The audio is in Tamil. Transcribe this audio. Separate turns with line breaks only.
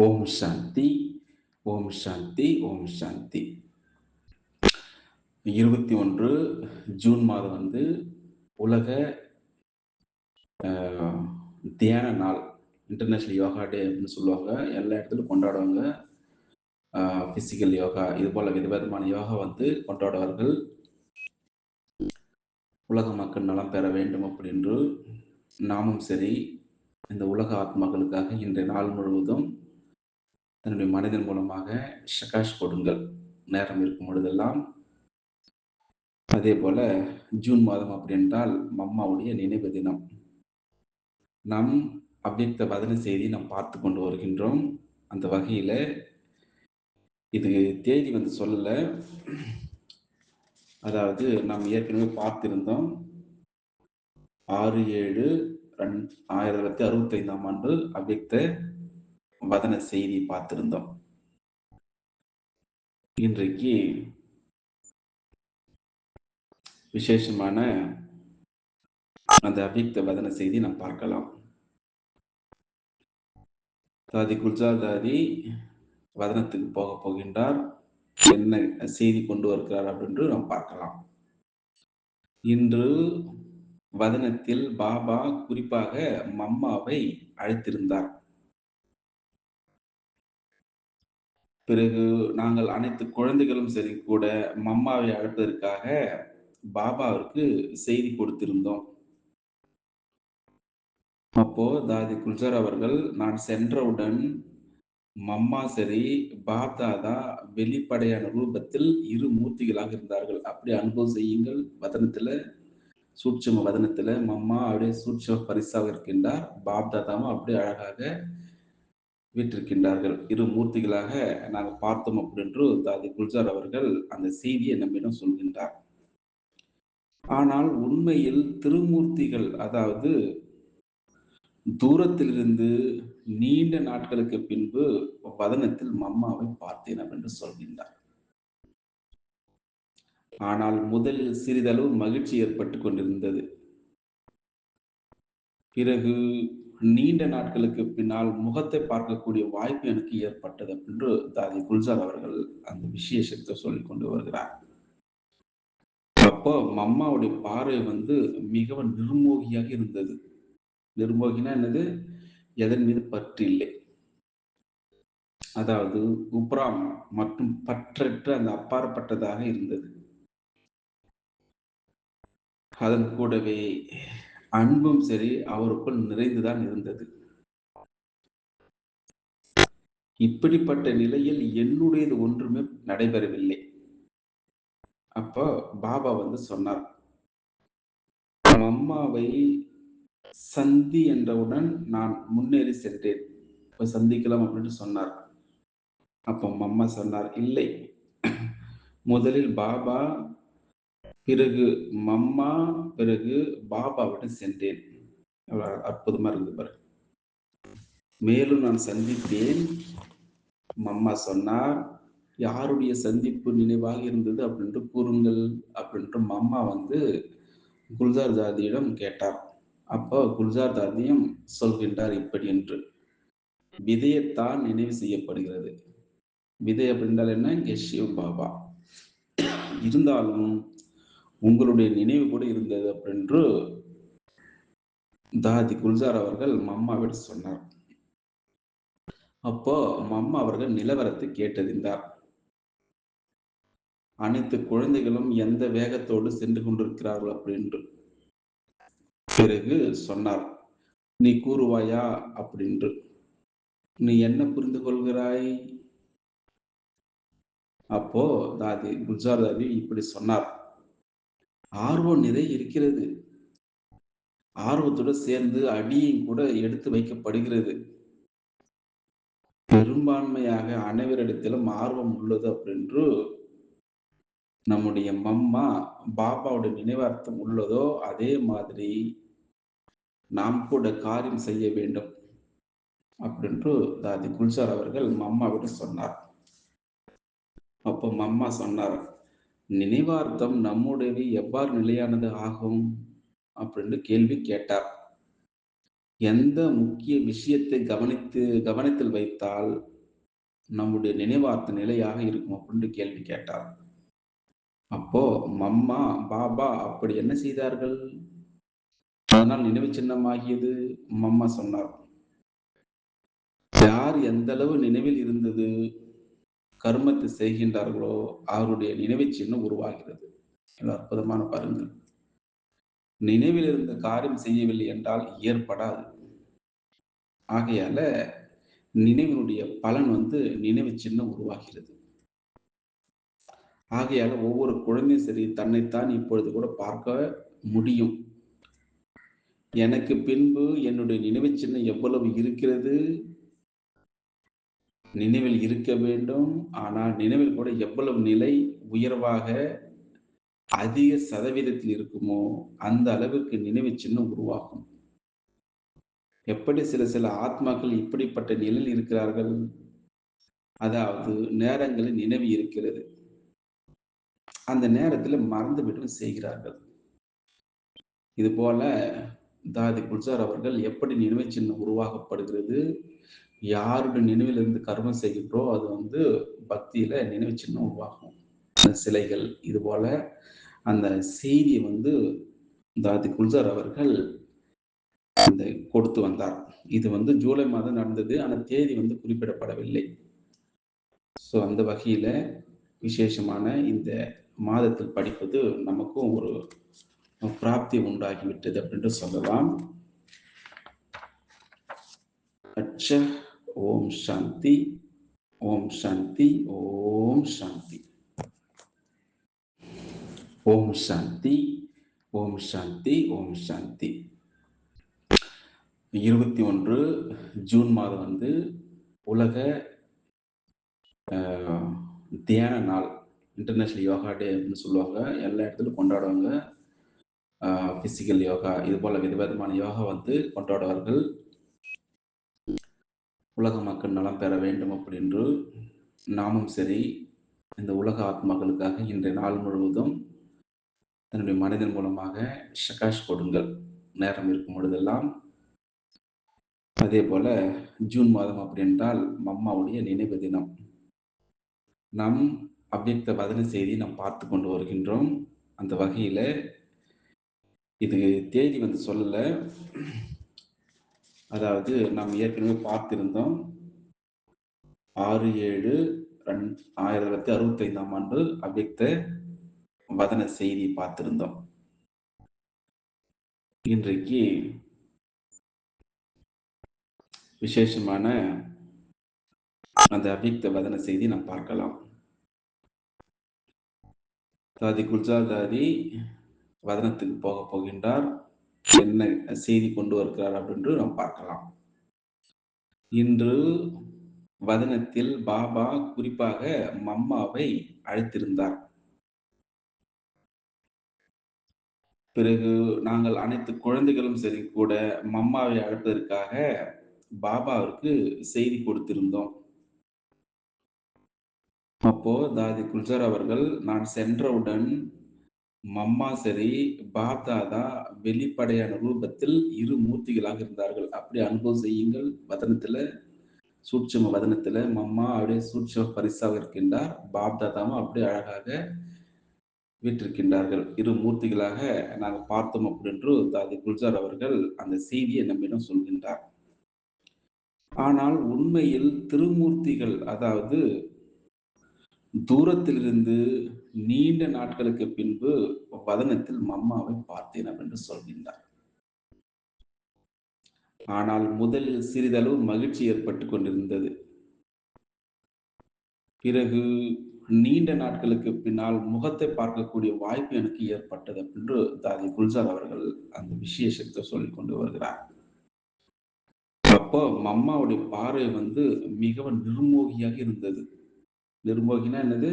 ஓம் சாந்தி, ஓம் சாந்தி, ஓம் சாந்தி. 21 ஜூன் மாதம் உலக தியான நாள். இன்டர்நேஷனல் யோகா டே அப்படின்னு சொல்லுவாங்க. எல்லா இடத்துலையும் கொண்டாடுவாங்க. ஃபிசிக்கல் யோகா இது போல விதவிதமான யோகா கொண்டாடுவார்கள். உலக மக்கள் நலம் பெற வேண்டும் அப்படின்று நாமும் சரி இந்த உலக ஆத்மாக்களுக்காக இன்றைய நாள் முழுவதும் தன்னுடைய மனதின் மூலமாக ஷகாஷ் கொடுங்கள். நேரம் இருக்கும் பொழுதெல்லாம். அதே போல ஜூன் மாதம் அப்படி என்றால் மம்மாவுடைய நினைவு தினம். நம் அவ்யக்த வதன செய்தி நாம் பார்த்து கொண்டு வருகின்றோம். அந்த வகையில இது தேதி சொல்லல. அதாவது நாம் ஏற்கனவே பார்த்திருந்தோம். 6/7/1965 அவ்யக்த வதன செய்தி பார்த்திருந்தோம். இன்றைக்கு விசேஷமான அந்த அவ்யக்த வதன செய்தி நாம் பார்க்கலாம். தாதி குல்ஜார் தாதி வதனத்துக்கு போக போகின்றார். என்ன செய்தி கொண்டு வருகிறார் அப்படின்னு நாம் பார்க்கலாம். இன்று வதனத்தில் பாபா குறிப்பாக மம்மாவை அழைத்திருந்தார். பிறகு நாங்கள் அனைத்து குழந்தைகளும் சரி கூட மம்மாவை அழைப்பதற்காக பாபாவிற்கு செய்தி கொடுத்திருந்தோம். அப்போ தாதி குல்ஜார் அவர்கள் நான் சென்றவுடன் மம்மா சரி பாப்தாதா வெளிப்படையான ரூபத்தில் இரு மூர்த்திகளாக இருந்தார்கள். அப்படி அனுபவம் செய்யுங்கள். வதனத்துல சூட்சும வதனத்துல மம்மா அப்படியே சூட்சும பரிசாக இருக்கின்றார். பாப்தாதாவும் அப்படியே அழகாக வீற்றிருக்கின்றார்கள். இரு மூர்த்திகளாக நாங்கள் பார்த்தோம் அப்படின்று தாதி குல்ஜார் அவர்கள் அந்த செய்தியை நம்மிடம் சொல்கின்றார். ஆனால் உண்மையில் திருமூர்த்திகள், அதாவது தூரத்திலிருந்து நீண்ட நாட்களுக்கு பின்பு வதனத்தில் மம்மாவை பார்த்தேன் என்று சொல்கின்றார். ஆனால் முதலில் சிறிதளவு மகிழ்ச்சி ஏற்பட்டு கொண்டிருந்தது. பிறகு நீண்ட நாட்களுக்கு பின்னால் முகத்தை பார்க்கக்கூடிய வாய்ப்பு எனக்கு ஏற்பட்டது என்று தாதி குல்ஜார் அவர்கள் அந்த விசேஷத்தை சொல்லிக் கொண்டு வருகிறார். அப்போ மம்மாவுடைய பார்வை மிகவும் நிர்மோகியாக இருந்தது. நிர்மோகினா என்னது? எதன் மீது பற்று இல்லை. அதாவது உப்ராம் மற்றும் பற்றற்ற அந்த அப்பாற்பட்டதாக இருந்தது. அதன் கூடவே அன்பும் சரி அவருக்குள் நிறைந்துதான் இருந்தது. இப்படிப்பட்ட நிலையில் என்னுடையது ஒன்றுமே நடைபெறவில்லை. அப்போ பாபா சொன்னார், மம்மாவை சந்தி என்றவுடன் நான் முன்னேறி சென்றேன். போய் சந்திக்கலாம் அப்படின்னு சொன்னார். அப்போ மம்மா சொன்னார், இல்லை, முதலில் பாபா, பிறகு மம்மா, பிறகு பாபாவிடம் சென்றேன். அற்புதமா இருக்குது பாரு. மேலும் நான் சந்தித்தேன். மம்மா சொன்னார், யாருடைய சந்திப்பு நினைவாக இருந்தது அப்படின்ட்டு கூறுங்கள் அப்படின்ட்டு மம்மா குல்ஜார் தாதியிடம் கேட்டார். அப்போ குல்ஜார் தாதியும் சொல்கின்றார் இப்படி என்று. விதையத்தான் நினைவு செய்யப்படுகிறது. விதை அப்படின்றால் என்ன? இங்கே சிவ் பாபா. இருந்தாலும் உங்களுடைய நினைவு கூட இருந்தது அப்படின்று தாதி குல்ஜார் அவர்கள் மம்மாவிடம் சொன்னார். அப்போ மம்மா அவர்கள் நிலவரத்தை கேட்டறிந்தார். அனைத்து குழந்தைகளும் எந்த வேகத்தோடு சென்று கொண்டிருக்கிறார்கள் அப்படின்று. பிறகு சொன்னார், நீ கூறுவாயா அப்படின்று. நீ என்ன புரிந்து கொள்கிறாய்? அப்போ தாதி குல்ஜார் தாதி இப்படி சொன்னார், ஆர்வம் நிறைய இருக்கிறது. ஆர்வத்தோடு சேர்ந்து அடியும் கூட எடுத்து வைக்கப்படுகிறது. பெரும்பான்மையாக அனைவரிடத்திலும் ஆர்வம் உள்ளது அப்படின்று நம்முடைய மம்மா பாபாவுடைய நினைவார்த்தம் உள்ளதோ அதே மாதிரி நாம் கூட காரியம் செய்ய வேண்டும் அப்படின்று தாதி குல்ஜார் அவர்கள் மம்மாவிடம் சொன்னார். அப்போ மம்மா சொன்னார், நினைவார்த்தம் நம்முடைய எவ்வாறு நிலையானது ஆகும் அப்படின்னு கேள்வி கேட்டார். எந்த முக்கிய விஷயத்தை கவனத்தில் வைத்தால் நம்முடைய நினைவார்த்த நிலையாக இருக்கும் அப்படின்னு கேள்வி கேட்டார். அப்போ மம்மா, பாபா அப்படி என்ன செய்தார்கள்? அதனால் நினைவு சின்னமாகியது. மம்மா சொன்னார், யார் எந்த அளவு நினைவில் இருந்தது கர்மத்தை செய்கின்றார்களோ அவருடைய நினைவு சின்னம் உருவாகிறது. எவ்வளவு அற்புதமான பாருங்கள். நினைவில் இருந்த காரியம் செய்யவில்லை என்றால் ஏற்படாது. ஆகையால நினைவினுடைய பலன் நினைவு சின்னம் உருவாகிறது. ஆகையால ஒவ்வொரு குழந்தையும் சரி தன்னைத்தான் இப்பொழுது கூட பார்க்க முடியும். எனக்கு பின்பு என்னுடைய நினைவு சின்னம் எவ்வளவு இருக்கிறது, நினைவில் இருக்க வேண்டும். ஆனால் நினைவில் கூட எவ்வளவு நிலை உயர்வாக அதிக சதவீதத்தில் இருக்குமோ அந்த அளவிற்கு நினைவு சின்னம் உருவாகும். எப்படி சில ஆத்மாக்கள் இப்படிப்பட்ட நிலையில் இருக்கிறார்கள், அதாவது நேரங்களில் நினைவு இருக்கிறது, அந்த நேரத்தில் மறந்துவிட்டு செய்கிறார்கள். இது போல தாதி குல்சார் அவர்கள் எப்படி நினைவு சின்னம் உருவாக்கப்படுகிறது, யாருடைய நினைவிலிருந்து கர்மம் செய்கின்றோ அது பக்தியில நினைவு சின்னம் உருவாகும். சிலைகள் இது போல அந்த செய்தியை தாதி குல்சார் அவர்கள் கொடுத்து வந்தார். இது ஜூலை மாதம் நடந்தது. ஆனா தேதி குறிப்பிடப்படவில்லை. ஸோ அந்த வகையில விசேஷமான இந்த மாதத்தில் படிப்பது நமக்கும் ஒரு பிராப்தி உண்டாகிவிட்டது அப்படின்னு சொல்லலாம். அச்சா. ஓம் சாந்தி, ஓம் சாந்தி, ஓம் சாந்தி, ஓம் சாந்தி, ஓம் சாந்தி, ஓம் சாந்தி. 21 ஜூன் மாதம் உலக தியான நாள், இன்டர்நேஷனல் யோகா டே அப்படின்னு சொல்லுவாங்க. எல்லா இடத்துலையும் கொண்டாடுவாங்க. பிசிக்கல் யோகா இது போல விதவிதமான யோகா கொண்டாடுவார்கள். உலக மக்கள் நலம் பெற வேண்டும் அப்படின்று நாமும் சரி இந்த உலக ஆத்மாக்களுக்காக இன்றைய நாள் முழுவதும் தன்னுடைய மனதின் மூலமாக ஷகாஷ் கொடுங்கள் நேரம் இருக்கும் பொழுதெல்லாம். அதே போல ஜூன் மாதம் அப்படி என்றால் மம்மாவுடைய நினைவு தினம். நம் அவ்யக்த வதன செய்தி நாம் பார்த்து கொண்டு வருகின்றோம். அந்த வகையில இது தேதி சொல்லல. அதாவது நாம் ஏற்கனவே பார்த்திருந்தோம். 6/7/1965 அவ்யக்த வதன செய்தி பார்த்திருந்தோம். இன்றைக்கு விசேஷமான அந்த அவ்யக்த வதன செய்தி நாம் பார்க்கலாம். தாதி குல்ஜார் தாதி வதனத்துக்கு போகின்றார். என்ன செய்தி கொண்டு வருகிறார் அப்படின்னு நாம் பார்க்கலாம். இன்று வதனத்தில் பாபா குறிப்பாக மம்மாவை அழைத்திருந்தார். பிறகு நாங்கள் அனைத்து குழந்தைகளும் சரி கூட மம்மாவை அழைப்பதற்காக பாபாவிற்கு செய்தி கொடுத்திருந்தோம். அப்போ தாதி குல்ஜார் அவர்கள், நான் சென்றவுடன் மம்மா சரி பாப் தாதா வெளிப்படையான ரூபத்தில் இரு மூர்த்திகளாக இருந்தார்கள். அப்படி அனுபவம் செய்யுங்கள். வதனத்துல சூட்சும வதனத்துல மம்மா அப்படியே சூட்சும பரிசாக இருக்கின்றார். பாப் தாதாவும் அப்படியே அழகாக வீற்றிருக்கின்றார்கள். இரு மூர்த்திகளாக நாங்கள் பார்த்தோம் அப்படின்று தாதி குல்ஜார் அவர்கள் அந்த செய்தியை நம்மிடம் சொல்கின்றார். ஆனால் உண்மையில் திருமூர்த்திகள், அதாவது தூரத்திலிருந்து நீண்ட நாட்களுக்கு பின்பு வதனத்தில் மம்மாவை பார்த்தேன் என்று சொல்கின்றார். ஆனால் முதலில் சிறிதளவு மகிழ்ச்சி ஏற்பட்டுக் கொண்டிருந்தது. பிறகு நீண்ட நாட்களுக்கு பின்னால் முகத்தை பார்க்கக்கூடிய வாய்ப்பு எனக்கு ஏற்பட்டது என்று தாதி குல்ஜார் அவர்கள் அந்த விசேஷத்தை சொல்லிக் கொண்டு வருகிறார். அப்போ மம்மாவுடைய பார்வை மிகவும் நிர்மோகியாக இருந்தது. நிர்மோகினா என்னது?